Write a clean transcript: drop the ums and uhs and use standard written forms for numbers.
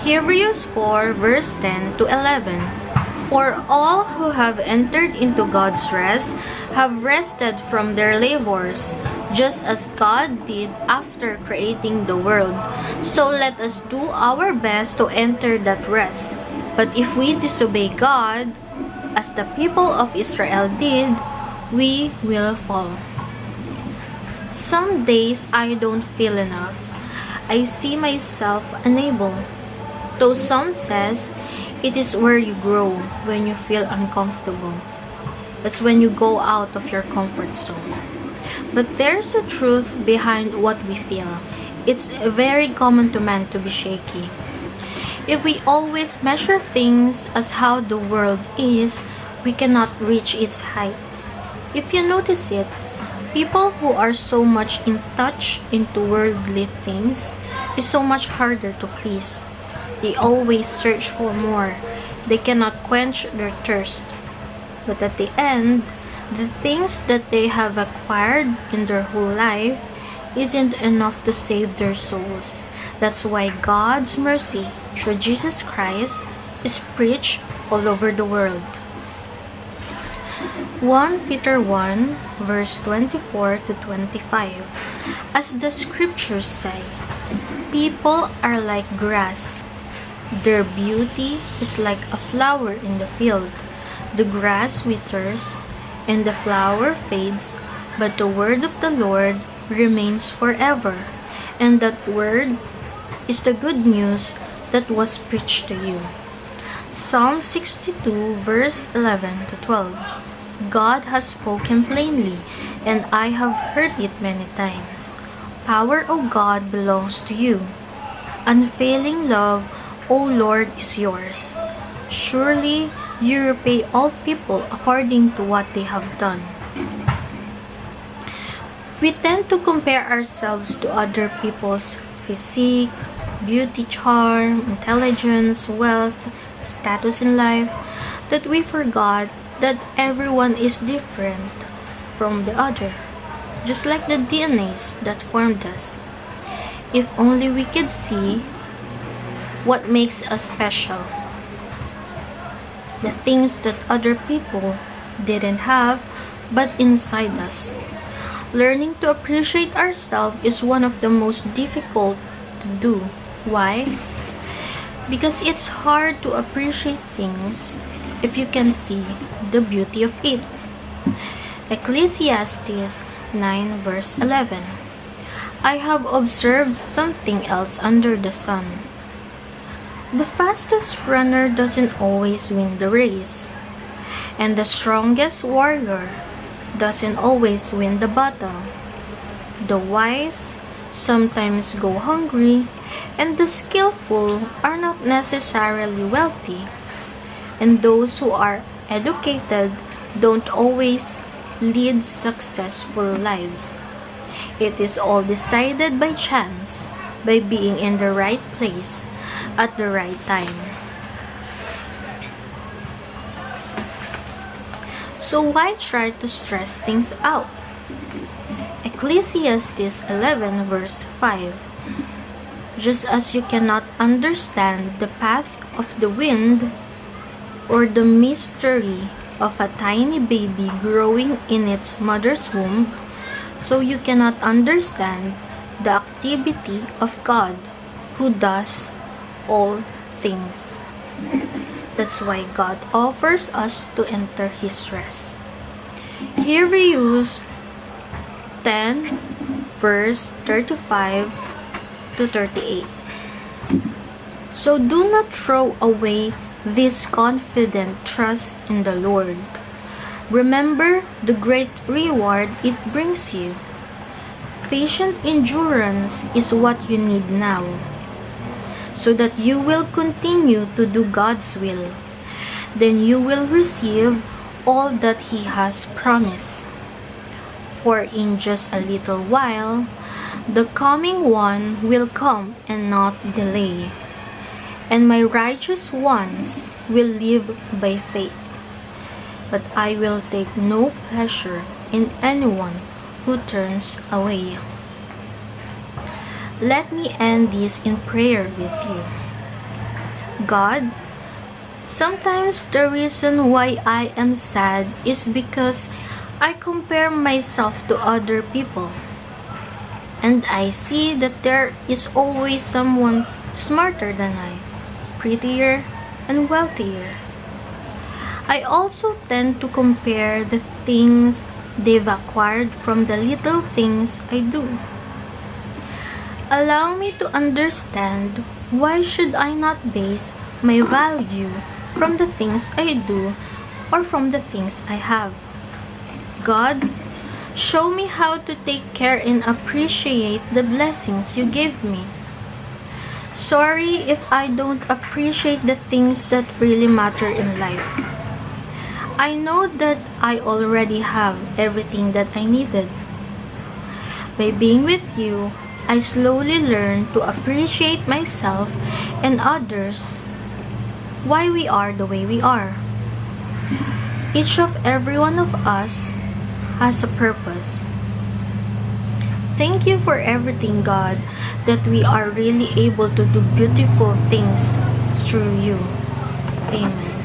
Hebrews 4 verse 10 to 11. For all who have entered into God's rest have rested from their labors, just as God did after creating the world. So let us do our best to enter that rest. But if we disobey God, as the people of Israel did, we will fall. Some days I don't feel enough. I see myself unable. Though some says, it is where you grow when you feel uncomfortable. That's when you go out of your comfort zone. But there's a truth behind what we feel. It's very common to man to be shaky. If we always measure things as how the world is, we cannot reach its height. If you notice it, people who are so much in touch into worldly things is so much harder to please. They always search for more. They cannot quench their thirst. But at the end, the things that they have acquired in their whole life isn't enough to save their souls. That's why God's mercy through Jesus Christ is preached all over the world. 1 Peter 1 verse 24 to 25. As the scriptures say, people are like grass. Their beauty is like a flower in the field. The grass withers and the flower fades, but the word of the Lord remains forever. And that word is the good news that was preached to you. Psalm 62 verse 11 to 12. God has spoken plainly, and I have heard it many times. Power, O God, belongs to you. Unfailing love, O Lord, is yours. Surely you repay all people according to what they have done. We tend to compare ourselves to other people's physique, beauty, charm, intelligence, wealth, status in life, that we forgot that everyone is different from the other, just like the DNAs that formed us. If only we could see what makes us special, the things that other people didn't have but inside us. Learning to appreciate ourselves is one of the most difficult to do. Why? Because it's hard to appreciate things if you can see the beauty of it. Ecclesiastes 9 verse 11. I have observed something else under the sun. The fastest runner doesn't always win the race, and the strongest warrior doesn't always win the battle. The wise sometimes go hungry, and the skillful are not necessarily wealthy. And those who are educated don't always lead successful lives. It is all decided by chance, by being in the right place at the right time. So why try to stress things out? Ecclesiastes 11 verse 5. Just as you cannot understand the path of the wind or the mystery of a tiny baby growing in its mother's womb, so you cannot understand the activity of God who does all things. That's why God offers us to enter His rest. Hebrews 10 verse 35 to 38. So do not throw away this confident trust in the Lord. Remember the great reward it brings you. Patient endurance is what you need now, so that you will continue to do God's will. Then you will receive all that He has promised. For in just a little while, the coming one will come and not delay, and my righteous ones will live by faith. But I will take no pleasure in anyone who turns away. Let me end this in prayer with you. God, sometimes the reason why I am sad is because I compare myself to other people. And I see that there is always someone smarter than I, prettier and wealthier. I also tend to compare the things they've acquired from the little things I do. Allow me to understand, why should I not base my value from the things I do or from the things I have? God, show me how to take care and appreciate the blessings you give me. Sorry if I don't appreciate the things that really matter in life. I know that I already have everything that I needed. By being with you, I slowly learn to appreciate myself and others, why we are the way we are. Each of every one of us has a purpose. Thank you for everything, God, that we are really able to do beautiful things through you. Amen.